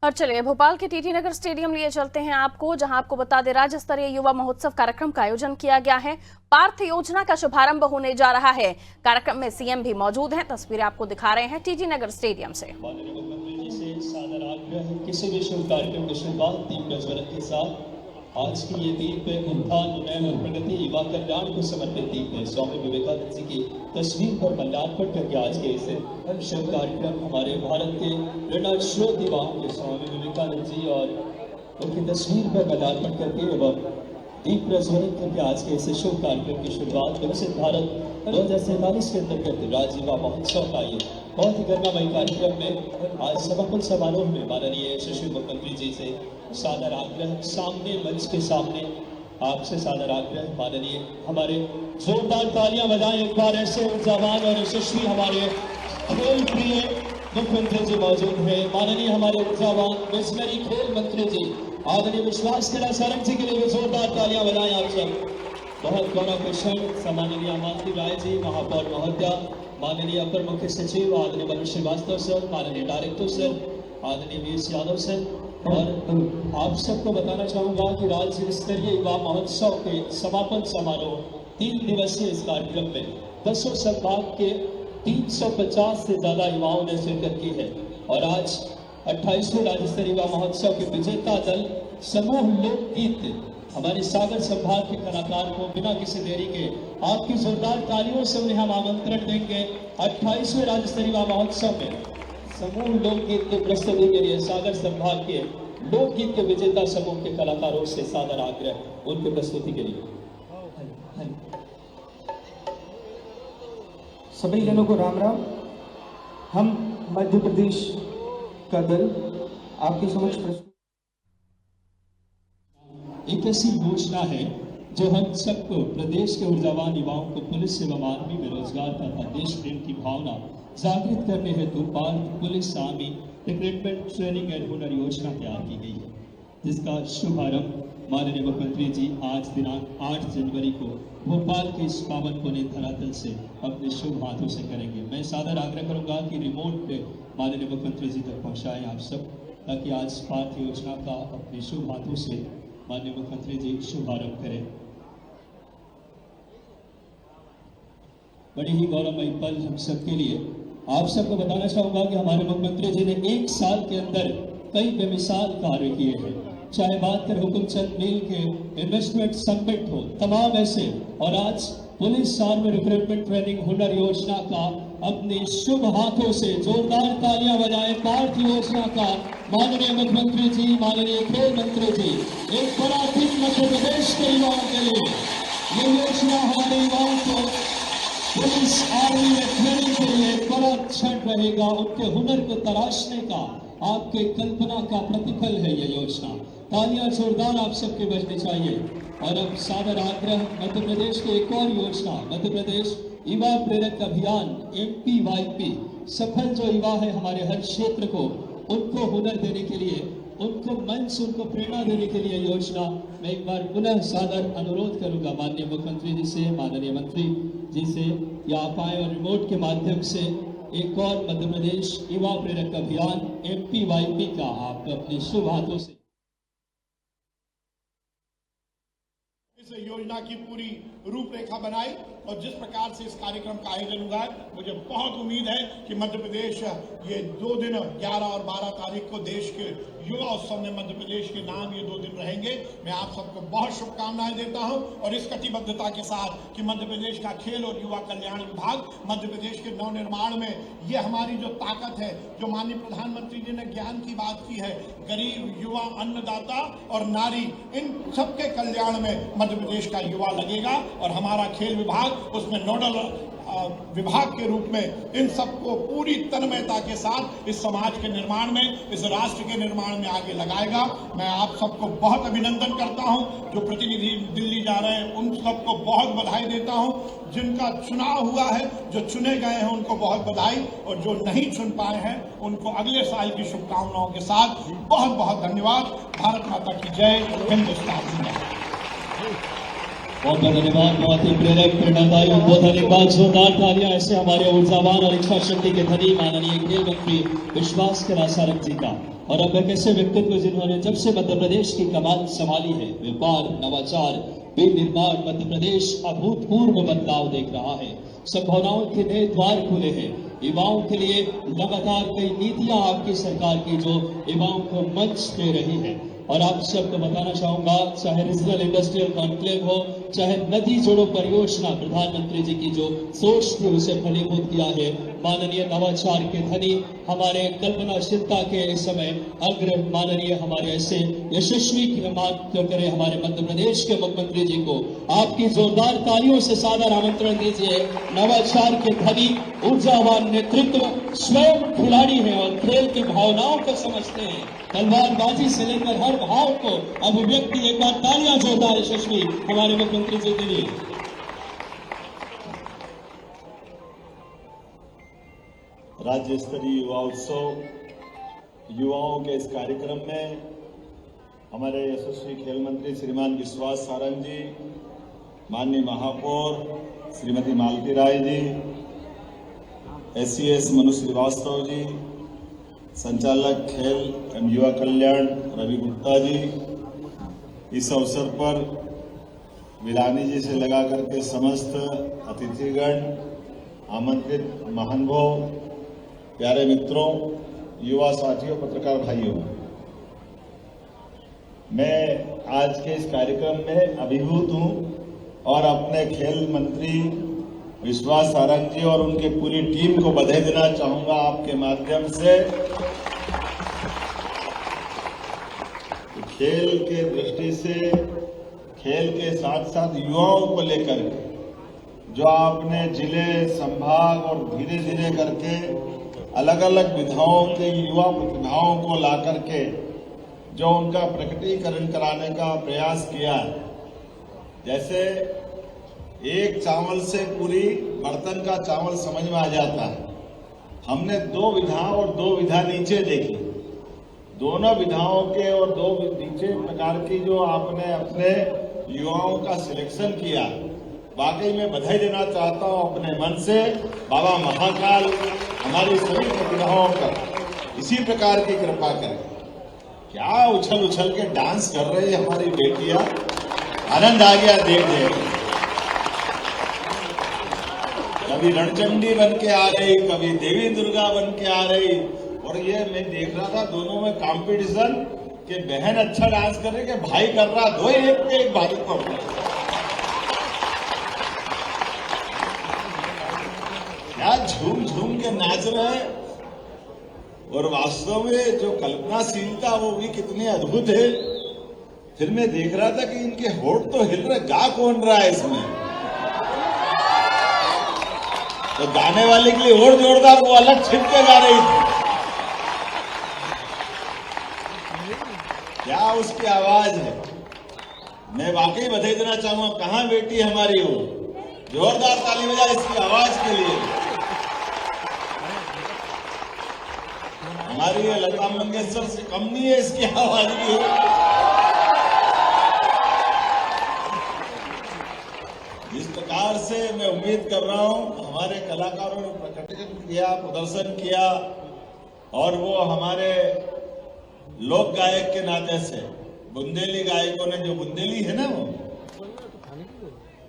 और चलिए भोपाल के टीटी नगर स्टेडियम लिए चलते हैं आपको, जहां आपको बता दें राज्य स्तरीय युवा महोत्सव कार्यक्रम का आयोजन किया गया है। पार्थ योजना का शुभारंभ होने जा रहा है। कार्यक्रम में सीएम भी मौजूद हैं। तस्वीरें आपको दिखा रहे हैं टीटी नगर स्टेडियम से। किसी भी शुभ कार्यक्रम की शुरुआत दीप प्रज्वलन के साथ। आज की ये दीप उत्थान, उन्नयन और प्रगति युवा कल्याण को समर्पित दीप है। स्वामी विवेकानंद जी की तस्वीर पर माल्यार्पण करके आज के इस शुभ कार्यक्रम हमारे भारत के प्रेरणा स्रोत युवाओं के स्वामी विवेकानंद जी और उनकी तस्वीर पर माल्यार्पण करके एवं दीप प्रज्वलन करके आज के इस शुभ कार्यक्रम की शुरुआत विकसित भारत 2047 के अंतर्गत राज्य युवा महोत्सव का ये बहुत ही गरिमामयी कार्यक्रम में आज समापन समारोह में माननीय यशस्वी मुख्यमंत्री जी से सादर आग्रह, सामने मंच के सामने आपसे सादर आग्रह माननीय हमारे जोरदार तालियां बजाएं एक बार ऐसे ऊर्जावान और यशस्वी हमारे खेल प्रिय मुख्यमंत्री जी मौजूद हैं। माननीय हमारे ऊर्जावान विजनरी खेल मंत्री जी आदरणीय विश्वास खन्ना सारंग जी के लिए भी जोरदार तालियां बजाएं आप सब। बहुत गौरव के क्षण माननीय मालती राय जी, महापौर महोदया, माननीय अपर मुख्य सचिव आदरणीय वरुण श्रीवास्तव सर, माननीय डायरेक्टर सर आदरणीय वीर यादव सर, और आप सबको बताना चाहूंगा कि राज्य स्तरीय युवा महोत्सव के समापन समारोह 3 दिवसीय इस कार्यक्रम में 10 संभाग के 350 से ज्यादा युवाओं ने शिरकत की है। और आज 28वें राज्य स्तरीय युवा महोत्सव के विजेता दल समूह लोकगीत हमारे सागर संभाग के कलाकार को बिना किसी देरी के आपकी जोरदार तालियों से उन्हें हम आमंत्रण देंगे 28वें राज्य स्तरीय युवा महोत्सव में समूह लोकगीत की प्रस्तुति के लिए सागर संभाग के लोकगीत के विजेता समूह के कलाकारों से सादर आग्रह उनकी प्रस्तुति के लिए। सभी जनों को राम राम। हम मध्य प्रदेश का दल आपके समक्ष प्रस्तुत एक ऐसी योजना है जो हम सबको, प्रदेश के ऊर्जावान युवाओं को पुलिस एवं आर्मी में रोजगार तथा देश प्रेम की भावना जागृत करने हेतु Parth police army recruitment training and हुनर योजना तैयार की गई है, जिसका शुभारंभ माननीय मुख्यमंत्री जी आज दिनांक 8 जनवरी को भोपाल के इस पावन पुण्य धरातल से अपने शुभ हाथों से करेंगे। मैं सादर आग्रह करूंगा कि रिमोट पे माननीय मुख्यमंत्री जी तक पहुंचाएं आप सब, ताकि आज पार्थ योजना का अपने शुभ हाथों से माननीय मुख्यमंत्री जी शुभारंभ करें। बड़ी ही गौरवमयी पल हम सबके लिए। आप सबको बताना चाहूंगा कि हमारे मुख्यमंत्री जी ने 1 साल के अंदर कई बेमिसाल कार्य किए हैं, चाहे बात करें हुकुमचंद मिल के इन्वेस्टमेंट समिट हो, तमाम ऐसे, और आज पुलिस आर्मी रिक्रूटमेंट ट्रेनिंग हुनर योजना का अपने शुभ हाथों से जोरदार तालियां बजाएं पार्थ योजना का माननीय मुख्यमंत्री जी, माननीय खेल मंत्री जी। एक बड़ा दिन मध्य प्रदेश के युवाओं के लिए ये योजना हमारे युवाओं को पुलिस आर्मी में ट्रेनिंग के लिए बड़ा क्षण रहेगा, उनके हुनर को तराशने का आपके कल्पना का प्रतिफल है ये योजना। तालियां जोरदार आप सबके बजनी चाहिए। और अब सादर आग्रह मध्य प्रदेश की एक और योजना, मध्य प्रदेश युवा प्रेरक अभियान MPYP, सफल जो युवा है हमारे हर क्षेत्र को, उनको हुनर देने के लिए, उनको मंच, उनको प्रेरणा देने के लिए योजना। मैं एक बार पुनः सादर अनुरोध करूंगा माननीय मुख्यमंत्री जी से, माननीय मंत्री जी से, या आप आए और रिमोट के माध्यम से एक और मध्य प्रदेश युवा प्रेरक अभियान MPYP का आप अपने शुभ हाथों से इस योजना की पूरी रूपरेखा बनाई और जिस प्रकार से इस कार्यक्रम का आयोजन हुआ है, मुझे बहुत उम्मीद है कि मध्य प्रदेश ये 2 दिन 11 और 12 तारीख को देश के युवा उत्सव में मध्य प्रदेश के नाम ये 2 दिन रहेंगे। मैं आप सबको बहुत शुभकामनाएं देता हूं और इस कटिबद्धता के साथ कि मध्य प्रदेश का खेल और युवा कल्याण विभाग मध्य प्रदेश के नवनिर्माण में ये हमारी जो ताकत है, जो माननीय प्रधानमंत्री जी ने ज्ञान की बात की है, गरीब, युवा, अन्नदाता और नारी, इन सबके कल्याण में मध्य प्रदेश का युवा लगेगा और हमारा खेल विभाग उसमें नोडल विभाग के रूप में इन सबको पूरी तन्मयता के साथ इस समाज के निर्माण में, इस राष्ट्र के निर्माण में आगे लगाएगा। मैं आप सबको बहुत अभिनंदन करता हूं। जो प्रतिनिधि दिल्ली जा रहे हैं उन सबको बहुत बधाई देता हूं। जिनका चुनाव हुआ है, जो चुने गए हैं उनको बहुत बधाई, और जो नहीं चुन पाए हैं उनको अगले साल की शुभकामनाओं के साथ बहुत बहुत धन्यवाद। भारत माता की जय, हिंदुस्तान जिंदाबाद। बहुत बहुत धन्यवाद। बहुत ही प्रेरक, प्रेरणादायी उद्बोधन। एक बार जोरदार तालियां ऐसे हमारे ऊर्जावान और इच्छा शक्ति के धनी माननीय खेल मंत्री विश्वास खन्ना सारंग जी का। और अब एक ऐसे व्यक्तित्व जिन्होंने जब से मध्य प्रदेश की कमान संभाली है, व्यापार, नवाचार, विनिर्माण, मध्य प्रदेश अभूतपूर्व बदलाव देख रहा है। संभावनाओं के नए द्वार खुले हैं। युवाओं के लिए लगातार कई नीतियां आपकी सरकार की जो युवाओं को मंच दे रही है। और आप सबको बताना चाहूंगा, चाहे रीजनल इंडस्ट्रियल कॉन्क्लेव हो, चाहे नदी जोड़ो परियोजना, प्रधानमंत्री जी की जो सोच थी उसे फलीभूत किया है। माननीय नवाचार के धनी, हमारे कल्पनाशीलता के इस समय अग्र माननीय हमारे ऐसे यशस्वी करें हमारे मध्य प्रदेश के मुख्यमंत्री जी को आपकी जोरदार तालियों से सादर आमंत्रण दीजिए। नवाचार के धनी, ऊर्जावान नेतृत्व, स्वयं खिलाड़ी हैं और खेल की भावनाओं को समझते हैं। तलवारबाजी से लेकर हर भाव को अभिव्यक्ति, एक बार तालियां जोरदार यशस्वी हमारे मुख्यमंत्री जी के लिए। राज्य स्तरीय युवा उत्सव युवाओं के इस कार्यक्रम में हमारे यशस्वी खेल मंत्री श्रीमान विश्वास सारंग जी, माननीय महापौर श्रीमती मालती राय जी, SCS मनु श्रीवास्तव जी, संचालक खेल एवं युवा कल्याण रवि गुप्ता जी, इस अवसर पर विलानी जी से लगा करके समस्त अतिथिगण, आमंत्रित महानुभाव, प्यारे मित्रों, युवा साथियों, पत्रकार भाइयों, मैं आज के इस कार्यक्रम में अभिभूत हूं और अपने खेल मंत्री विश्वास सारंग जी और उनके पूरी टीम को बधाई देना चाहूंगा आपके माध्यम से। खेल के दृष्टि से, खेल के साथ साथ युवाओं को लेकर जो आपने जिले, संभाग और धीरे धीरे करके अलग अलग विधाओं के युवा प्रतिभाओं को ला करके जो उनका प्रकटीकरण कराने का प्रयास किया, जैसे एक चावल से पूरी बर्तन का चावल समझ में आ जाता है। हमने 2 विधा और 2 विधा नीचे देखी, दोनों विधाओं के और 2 नीचे प्रकार की जो आपने अपने युवाओं का सिलेक्शन किया, वाकई में बधाई देना चाहता हूं अपने मन से। बाबा महाकाल हमारी सभी प्रतिभाओं पर इसी प्रकार की कृपा करें। क्या उछल उछल के डांस कर रही है हमारी बेटियां, आनंद आ गया देख देख। कभी रणचंडी बन के आ रही, कभी देवी दुर्गा बन के आ रही। और ये मैं देख रहा था दोनों में कंपटीशन कि बहन अच्छा डांस कर रही, कि भाई कर रहा, दो एक पे एक भारी पड़ रहा। क्या झूम झूम के नाच रहे हैं। और वास्तव में जो कल्पनाशीलता वो भी कितनी अद्भुत है। फिर मैं देख रहा था कि इनके होठ तो हिल रहे, गा कौन रहा है इसमें? तो गाने वाले के लिए और जोरदार, वो अलग छिप के गा रही थी। क्या उसकी आवाज है। मैं वाकई बधाई देना चाहूंगा। कहां बेटी हमारी हो, जोरदार ताली बजाए इसकी आवाज के लिए। हमारी ये लता मंगेशकर से कम नहीं है इसकी आवाज भी। इस प्रकार से मैं उम्मीद कर रहा हूं हमारे कलाकारों ने प्रकटीकरण किया, प्रदर्शन किया, और वो हमारे लोक गायक के नाते से बुंदेली गायकों ने, जो बुंदेली है ना, वो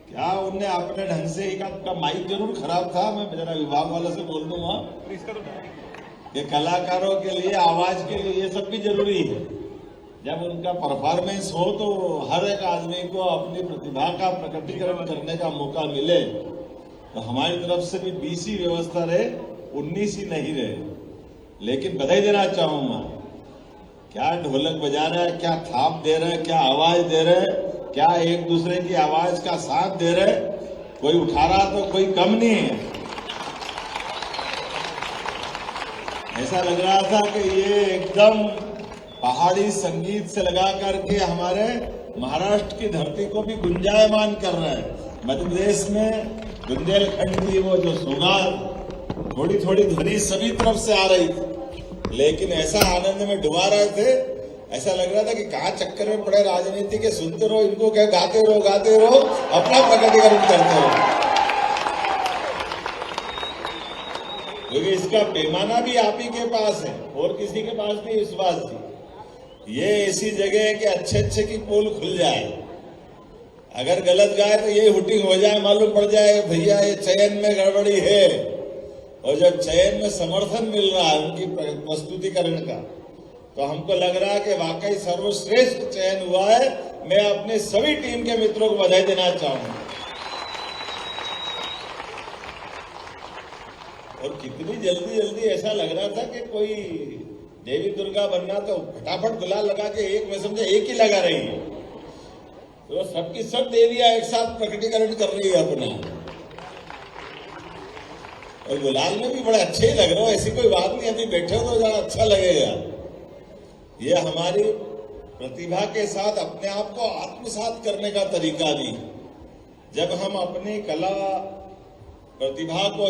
क्या उनने अपने ढंग से, एक आपका माइक जरूर खराब था, मैं जरा विभाग वालों से बोल दूंगा कि कलाकारों के लिए, आवाज के लिए ये सब भी जरूरी है। जब उनका परफॉर्मेंस हो तो हर एक आदमी को अपनी प्रतिभा का प्रकटीकरण करने का मौका मिले। तो हमारी तरफ से भी 20 ही व्यवस्था रहे, 19 ही नहीं रहे। लेकिन बधाई देना चाहूंगा, क्या ढोलक बजा रहे हैं, क्या थाप दे रहे हैं, क्या आवाज दे रहे हैं, क्या एक दूसरे की आवाज का साथ दे रहे। कोई उठा रहा तो कोई कम नहीं है। ऐसा लग रहा था कि ये एकदम पहाड़ी संगीत से लगा करके हमारे महाराष्ट्र की धरती को भी गुंजायमान कर रहा है। मध्य प्रदेश में बुंदेलखंड की वो जो सौगात, थोड़ी थोड़ी ध्वनि सभी तरफ से आ रही थी, लेकिन ऐसा आनंद में डुबा रहे थे, ऐसा लग रहा था कि कहाँ चक्कर में पड़े राजनीति के। सुनते रहो इनको, क्या गाते रहो, अपना प्रकटीकरण करते रहो। क्योंकि इसका पैमाना भी आप ही के पास है और किसी के पास नहीं विश्वास जी। ये ऐसी जगह है कि अच्छे की पोल खुल जाए, अगर गलत गए तो ये हुटिंग हो जाए, मालूम पड़ जाए भैया ये चयन में गड़बड़ी है। और जब चयन में समर्थन मिल रहा है उनकी प्रस्तुतिकरण का, तो हमको लग रहा है कि वाकई सर्वश्रेष्ठ चयन हुआ है। मैं अपने सभी टीम के मित्रों को बधाई देना चाहूंगा। और कितनी जल्दी ऐसा लग रहा था कि कोई देवी दुर्गा बनना तो फटाफट गुलाल लगा के मैं समझे एक ही लगा रही है, तो सबकी सब देवियां एक साथ प्रकटीकरण कर रही है अपना। और गुलाल में भी बड़े अच्छे ही लग रहे हो, ऐसी कोई बात नहीं, अभी बैठे हो तो ज्यादा अच्छा लगेगा। ये हमारी प्रतिभा के साथ अपने आप को आत्मसात करने का तरीका भी। जब हम अपनी कला प्रतिभा को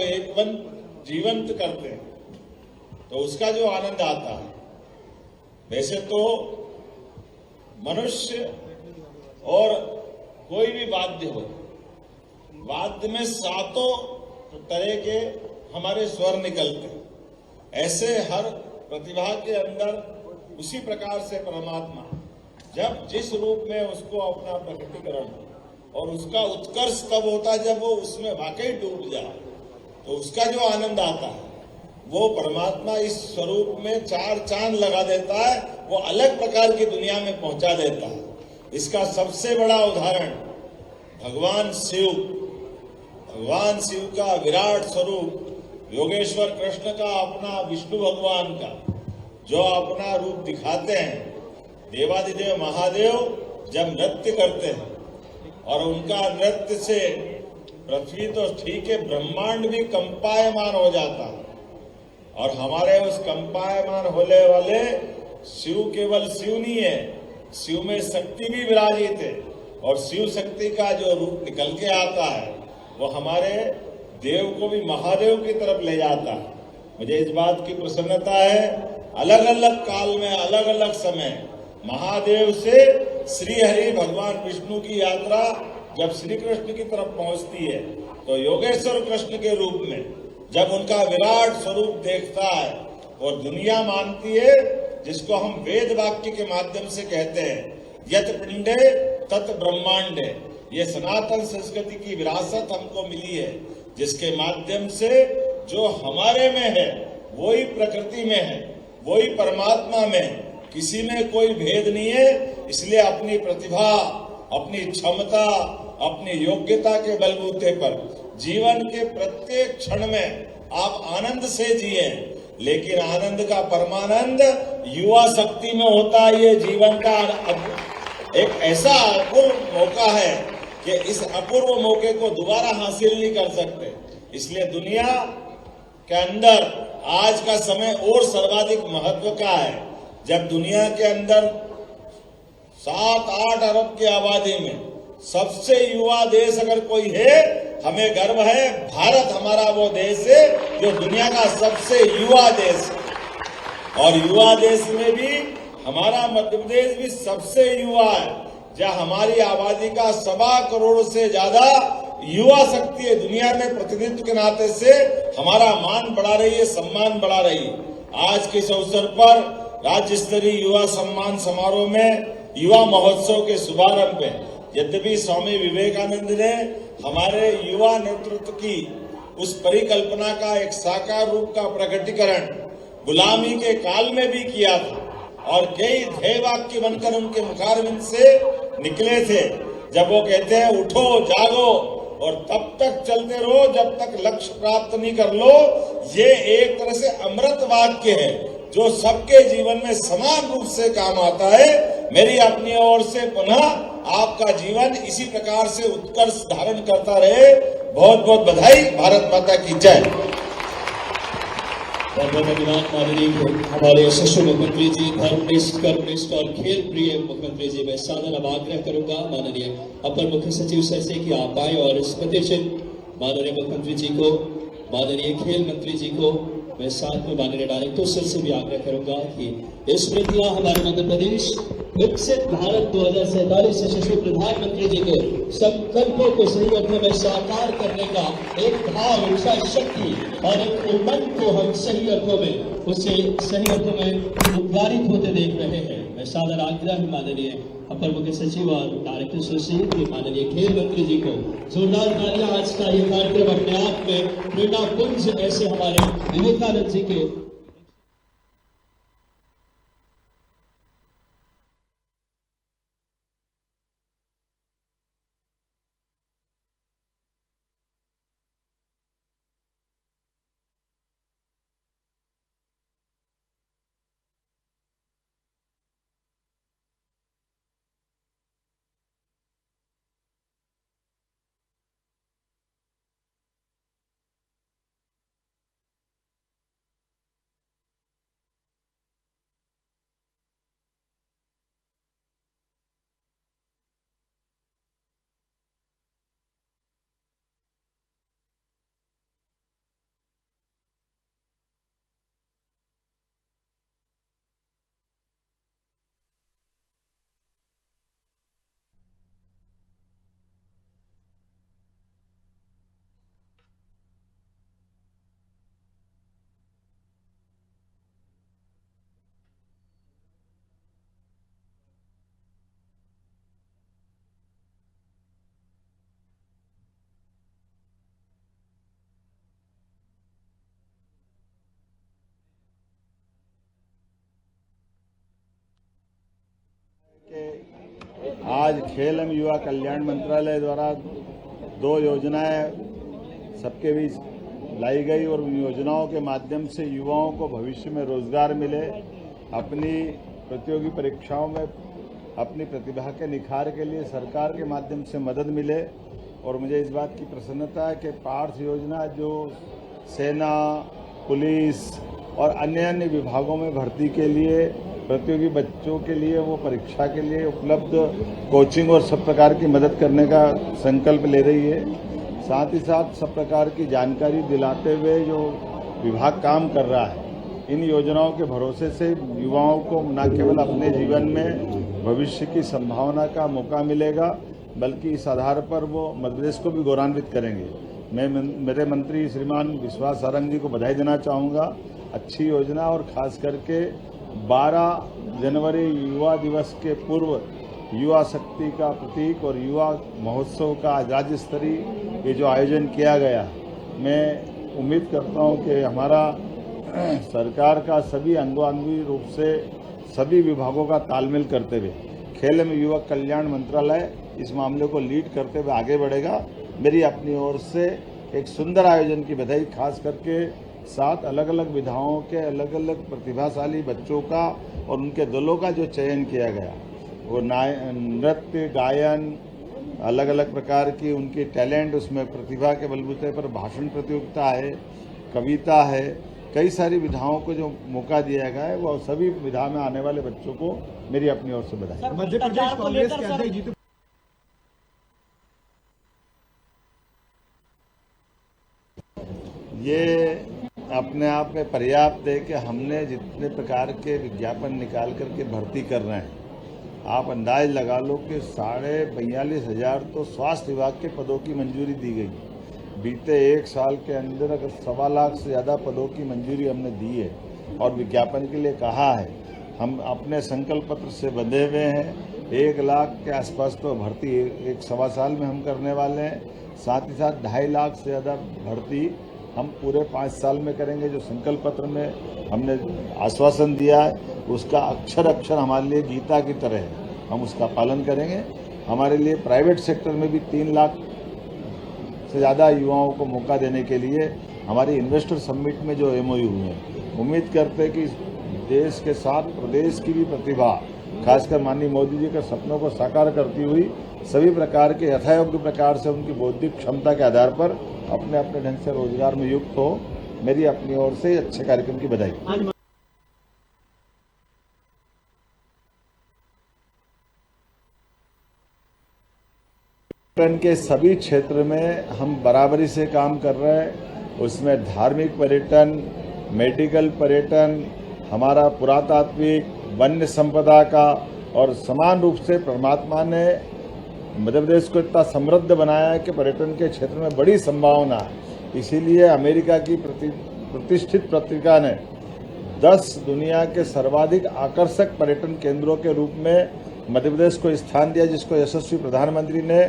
जीवंत करते हैं तो उसका जो आनंद आता है, वैसे तो मनुष्य और कोई भी वाद्य हो, वाद्य में 7 तरह के हमारे स्वर निकलते हैं, ऐसे हर प्रतिभा के अंदर उसी प्रकार से परमात्मा जब जिस रूप में उसको अपना प्रकटीकरण और उसका उत्कर्ष तब होता है जब वो उसमें वाकई डूब जाए, तो उसका जो आनंद आता है वो परमात्मा इस स्वरूप में 4 चांद लगा देता है, वो अलग प्रकार की दुनिया में पहुंचा देता है। इसका सबसे बड़ा उदाहरण भगवान शिव का विराट स्वरूप योगेश्वर कृष्ण का अपना विष्णु भगवान का जो अपना रूप दिखाते हैं। देवादिदेव महादेव जब नृत्य करते हैं और उनका नृत्य से पृथ्वी तो ठीक है, ब्रह्मांड भी कंपायमान हो जाता है। और हमारे उस कंपायमान होने वाले शिव केवल शिव नहीं है, शिव में शक्ति भी विराजित है। और शिव शक्ति का जो रूप निकल के आता है वो हमारे देव को भी महादेव की तरफ ले जाता है। मुझे इस बात की प्रसन्नता है, अलग अलग काल में अलग अलग समय महादेव से श्री हरि भगवान विष्णु की यात्रा जब श्री कृष्ण की तरफ पहुंचती है तो योगेश्वर कृष्ण के रूप में जब उनका विराट स्वरूप देखता है और दुनिया मानती है, जिसको हम वेद वाक्य के माध्यम से कहते हैं यत पिंडे तत् ब्रह्मांडे, ये सनातन संस्कृति की विरासत हमको मिली है, जिसके माध्यम से जो हमारे में है वही प्रकृति में है, वही परमात्मा में, किसी में कोई भेद नहीं है। इसलिए अपनी प्रतिभा, अपनी क्षमता, अपनी योग्यता के बलबूते पर जीवन के प्रत्येक क्षण में आप आनंद से जिए, लेकिन आनंद का परमानंद युवा शक्ति में होता है। ये जीवन का एक ऐसा अपूर्व मौका है कि इस अपूर्व मौके को दोबारा हासिल नहीं कर सकते। इसलिए दुनिया के अंदर आज का समय और सर्वाधिक महत्व का है, जब दुनिया के अंदर 7-8 अरब की आबादी में सबसे युवा देश अगर कोई है, हमें गर्व है, भारत हमारा वो देश है जो दुनिया का सबसे युवा देश है। और युवा देश में भी हमारा मध्य प्रदेश भी सबसे युवा है, जहाँ हमारी आबादी का 1.25 करोड़ से ज्यादा युवा शक्ति है। दुनिया में प्रतिनिधित्व के नाते से हमारा मान बढ़ा रही है, सम्मान बढ़ा रही है। आज के इस अवसर पर राज्य स्तरीय युवा सम्मान समारोह में युवा महोत्सव के शुभारंभ में, यद्यपि स्वामी विवेकानंद ने हमारे युवा नेतृत्व की उस परिकल्पना का एक साकार रूप का प्रकटीकरण गुलामी के काल में भी किया था और कई ध्येय वाक्य बनकर उनके मुखारविंद से निकले थे, जब वो कहते हैं उठो जागो और तब तक चलते रहो जब तक लक्ष्य प्राप्त नहीं कर लो। ये एक तरह से अमृत वाक्य है जो सबके जीवन में समान रूप से काम आता है। मेरी अपनी ओर से पुनः आपका जीवन इसी प्रकार से उत्कर्ष धारण करता रहे। बहुत बहुत बधाई। भारत माता की जय। बहुत बहुत धन्यवाद माननीय हमारे यशस्वी मुख्यमंत्री जी, धर्मनिष्ठ कर्मनिष्ठ और खेल प्रिय मुख्यमंत्री जी। मैं सादर अब आग्रह करूंगा माननीय अपर मुख्य सचिव सर से कि आप आए और स्मृति चिन्ह माननीय मुख्यमंत्री जी को, माननीय खेल मंत्री जी को, मैं साथ में माननीय डायरेक्टर सर से भी आग्रह करूंगा कि स्मृतियां हमारे मध्य प्रदेश विकसित भारत 2047 यशस्वी प्रधानमंत्री जी के संकल्पों को सही अर्थों में साकार करने का एक भाव, इच्छा शक्ति और एक उमंग को हम सही अर्थों में, उससे सही अर्थों में उद्गारित होते देख रहे हैं। मैं सादर आग्रह माननीय अपर मुख्य सचिव और डायरेक्टर सचिव माननीय खेल मंत्री जी को जोरदार तालियां। आज का ये कार्यक्रम अपने आप में प्रेरणापुंज ऐसे हमारे विवेकानंद जी के आज खेल एवं युवा कल्याण मंत्रालय द्वारा 2 योजनाएं सबके बीच लाई गई और उन योजनाओं के माध्यम से युवाओं को भविष्य में रोजगार मिले, अपनी प्रतियोगी परीक्षाओं में अपनी प्रतिभा के निखार के लिए सरकार के माध्यम से मदद मिले। और मुझे इस बात की प्रसन्नता है कि पार्थ योजना जो सेना, पुलिस और अन्य विभागों में भर्ती के लिए प्रतियोगी बच्चों के लिए वो परीक्षा के लिए उपलब्ध कोचिंग और सब प्रकार की मदद करने का संकल्प ले रही है। साथ ही साथ सब प्रकार की जानकारी दिलाते हुए जो विभाग काम कर रहा है, इन योजनाओं के भरोसे से युवाओं को न केवल अपने जीवन में भविष्य की संभावना का मौका मिलेगा, बल्कि इस आधार पर वो मध्य प्रदेश को भी गौरवान्वित करेंगे। मैं मेरे मंत्री श्रीमान विश्वास सारंग जी को बधाई देना चाहूँगा। अच्छी योजना और खास करके 12 जनवरी युवा दिवस के पूर्व युवा शक्ति का प्रतीक और युवा महोत्सव का राज्य स्तरीय ये जो आयोजन किया गया, मैं उम्मीद करता हूं कि हमारा सरकार का सभी अंगोंगी रूप से सभी विभागों का तालमेल करते हुए खेल एवं युवा कल्याण मंत्रालय इस मामले को लीड करते हुए आगे बढ़ेगा। मेरी अपनी ओर से एक सुंदर आयोजन की बधाई, खास करके 7 अलग अलग विधाओं के अलग अलग प्रतिभाशाली बच्चों का और उनके दलों का जो चयन किया गया, वो नृत्य, गायन, अलग अलग प्रकार की उनकी टैलेंट, उसमें प्रतिभा के बलबूते पर भाषण प्रतियोगिता है, कविता है, कई सारी विधाओं को जो मौका दिया गया है, वो सभी विधा में आने वाले बच्चों को मेरी अपनी ओर से बधाई। मध्य प्रदेश कांग्रेस के अध्यक्ष जीतू ये अपने आप में पर्याप्त है कि हमने जितने प्रकार के विज्ञापन निकाल करके भर्ती कर रहे हैं, आप अंदाज लगा लो कि 42,500 तो स्वास्थ्य विभाग के पदों की मंजूरी दी गई। बीते 1 साल के अंदर अगर 1.25 लाख से ज़्यादा पदों की मंजूरी हमने दी है और विज्ञापन के लिए कहा है। हम अपने संकल्प पत्र से बंधे हुए हैं। 1 लाख के आसपास तो भर्ती 1-1.25 साल में हम करने वाले हैं। साथ ही साथ 2.5 लाख से ज़्यादा भर्ती हम पूरे 5 साल में करेंगे। जो संकल्प पत्र में हमने आश्वासन दिया है, उसका अक्षर अक्षर हमारे लिए गीता की तरह है, हम उसका पालन करेंगे। हमारे लिए प्राइवेट सेक्टर में भी 3 लाख से ज़्यादा युवाओं को मौका देने के लिए हमारी इन्वेस्टर समिट में जो MOU हुए हैं, उम्मीद करते हैं कि देश के साथ प्रदेश की भी प्रतिभा, खासकर माननीय मोदी जी के सपनों को साकार करती हुई सभी प्रकार के यथायोग्य प्रकार से उनकी बौद्धिक क्षमता के आधार पर अपने अपने ढंग से रोजगार में युक्त हो। मेरी अपनी ओर से अच्छे कार्यक्रम की बधाई। पर्यटन के सभी क्षेत्र में हम बराबरी से काम कर रहे हैं। उसमें धार्मिक पर्यटन, मेडिकल पर्यटन, हमारा पुरातात्विक, वन्य संपदा का और समान रूप से परमात्मा ने मध्य प्रदेश को इतना समृद्ध बनाया है कि पर्यटन के क्षेत्र में बड़ी संभावना है। इसीलिए अमेरिका की प्रतिष्ठित पत्रिका ने 10 दुनिया के सर्वाधिक आकर्षक पर्यटन केंद्रों के रूप में मध्य प्रदेश को स्थान दिया, जिसको यशस्वी प्रधानमंत्री ने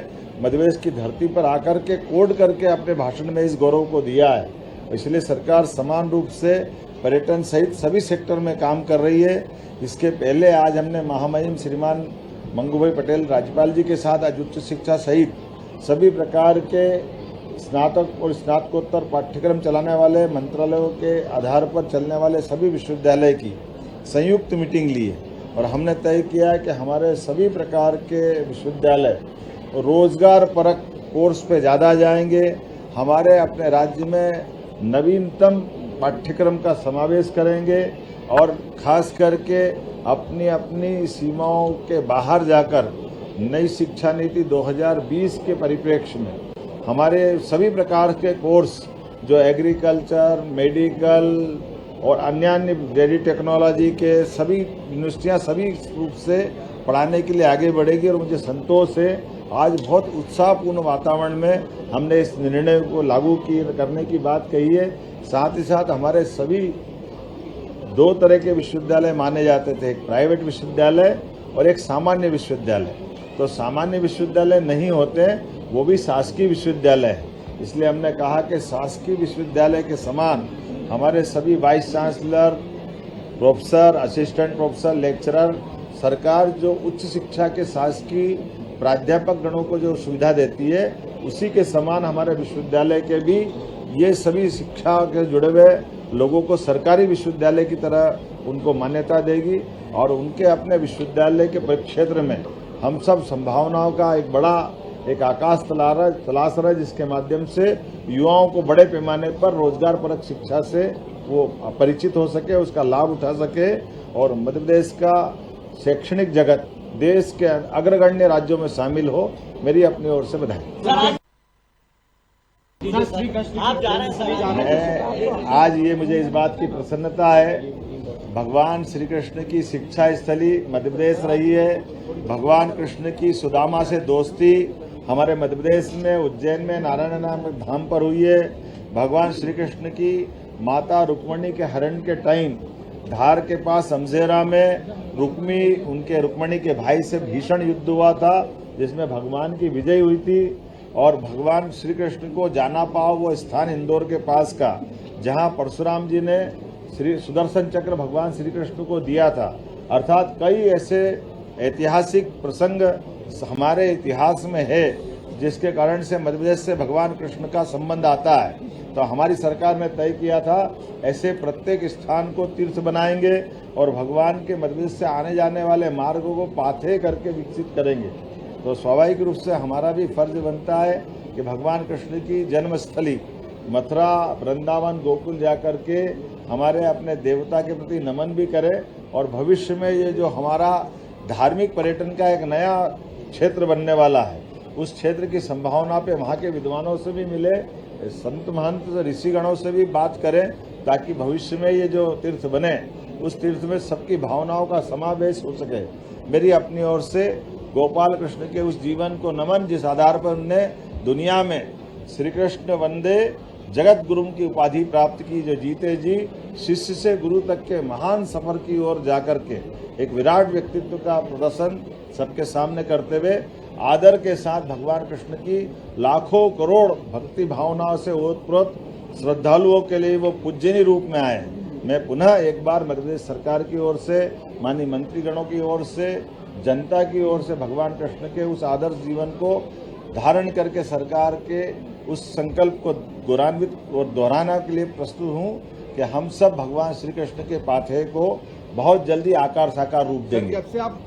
मध्य प्रदेश की धरती पर आकर के कोड करके अपने भाषण में इस गौरव को दिया है। इसलिए सरकार समान रूप से पर्यटन सहित सभी सेक्टर में काम कर रही है। इसके पहले आज हमने महामहिम श्रीमान मंगूभाई पटेल राज्यपाल जी के साथ आज उच्च शिक्षा सहित सभी प्रकार के स्नातक और स्नातकोत्तर पाठ्यक्रम चलाने वाले मंत्रालयों के आधार पर चलने वाले सभी विश्वविद्यालय की संयुक्त मीटिंग ली है और हमने तय किया है कि हमारे सभी प्रकार के विश्वविद्यालय रोजगार परक कोर्स पे ज़्यादा जाएंगे। हमारे अपने राज्य में नवीनतम पाठ्यक्रम का समावेश करेंगे और खास करके अपनी अपनी सीमाओं के बाहर जाकर नई शिक्षा नीति 2020 के परिप्रेक्ष्य में हमारे सभी प्रकार के कोर्स जो एग्रीकल्चर, मेडिकल और अन्य डेयरी टेक्नोलॉजी के सभी यूनिवर्सिटियाँ सभी रूप से पढ़ाने के लिए आगे बढ़ेगी। और मुझे संतोष है आज बहुत उत्साहपूर्ण वातावरण में हमने इस निर्णय को लागू करने की बात कही है। साथ ही साथ हमारे सभी 2 तरह के विश्वविद्यालय माने जाते थे, एक प्राइवेट विश्वविद्यालय और एक सामान्य विश्वविद्यालय। तो सामान्य विश्वविद्यालय नहीं होते, वो भी शासकीय विश्वविद्यालय है। इसलिए हमने कहा कि शासकीय विश्वविद्यालय के समान हमारे सभी vice chancellor, professor, assistant professor, lecturer, सरकार जो उच्च शिक्षा के शासकीय प्राध्यापक गणों को जो सुविधा देती है उसी के समान हमारे विश्वविद्यालय के भी ये सभी शिक्षा के जुड़े हुए लोगों को सरकारी विश्वविद्यालय की तरह उनको मान्यता देगी और उनके अपने विश्वविद्यालय के परिक्षेत्र में हम सब संभावनाओं का एक बड़ा एक आकाश तलाश रहा है, जिसके माध्यम से युवाओं को बड़े पैमाने पर रोजगार परक शिक्षा से वो परिचित हो सके, उसका लाभ उठा सके और मध्य प्रदेश का शैक्षणिक जगत देश के अग्रगण्य राज्यों में शामिल हो। मेरी अपनी ओर से बधाई। आज ये मुझे इस बात की प्रसन्नता है, भगवान श्री कृष्ण की शिक्षा स्थली मध्य प्रदेश रही है। भगवान कृष्ण की सुदामा से दोस्ती हमारे मध्य प्रदेश में उज्जैन में नारायण नाम धाम पर हुई है। भगवान श्री कृष्ण की माता रुक्मणी के हरण के टाइम धार के पास अमजेरा में रुक्मणी के भाई से भीषण युद्ध हुआ था, जिसमें भगवान की विजय हुई थी। और भगवान श्री कृष्ण को जाना पाओ वो स्थान इंदौर के पास का, जहां परशुराम जी ने श्री सुदर्शन चक्र भगवान श्री कृष्ण को दिया था। अर्थात कई ऐसे ऐतिहासिक प्रसंग हमारे इतिहास में है जिसके कारण से मध्य प्रदेश से भगवान कृष्ण का संबंध आता है। तो हमारी सरकार ने तय किया था ऐसे प्रत्येक स्थान को तीर्थ बनाएंगे और भगवान के मध्य प्रदेश से आने जाने वाले मार्गों को पाथे करके विकसित करेंगे। तो स्वाभाविक रूप से हमारा भी फर्ज बनता है कि भगवान कृष्ण की जन्मस्थली मथुरा, वृंदावन, गोकुल जाकर के हमारे अपने देवता के प्रति नमन भी करें और भविष्य में ये जो हमारा धार्मिक पर्यटन का एक नया क्षेत्र बनने वाला है, उस क्षेत्र की संभावना पे वहाँ के विद्वानों से भी मिले, संत महंत ऋषिगणों से भी बात करें, ताकि भविष्य में ये जो तीर्थ बने उस तीर्थ में सबकी भावनाओं का समावेश हो सके। मेरी अपनी ओर से गोपाल कृष्ण के उस जीवन को नमन, जिस आधार पर उन्होंने दुनिया में श्री कृष्ण वंदे जगत गुरु की उपाधि प्राप्त की, जो जीते जी शिष्य से गुरु तक के महान सफर की ओर जाकर के एक विराट व्यक्तित्व का प्रदर्शन सबके सामने करते हुए आदर के साथ भगवान कृष्ण की लाखों करोड़ भक्ति भावनाओं से ओतप्रोत श्रद्धालुओं के लिए वो पूज्यनीय रूप में आए। मैं पुनः एक बार मध्य प्रदेश सरकार की ओर से, माननीय मंत्रीगणों की ओर से, जनता की ओर से भगवान कृष्ण के उस आदर्श जीवन को धारण करके सरकार के उस संकल्प को गौरवान्वित और दोहराने के लिए प्रस्तुत हूँ कि हम सब भगवान श्री कृष्ण के पाथे को बहुत जल्दी आकार साकार रूप देंगे। जब से आप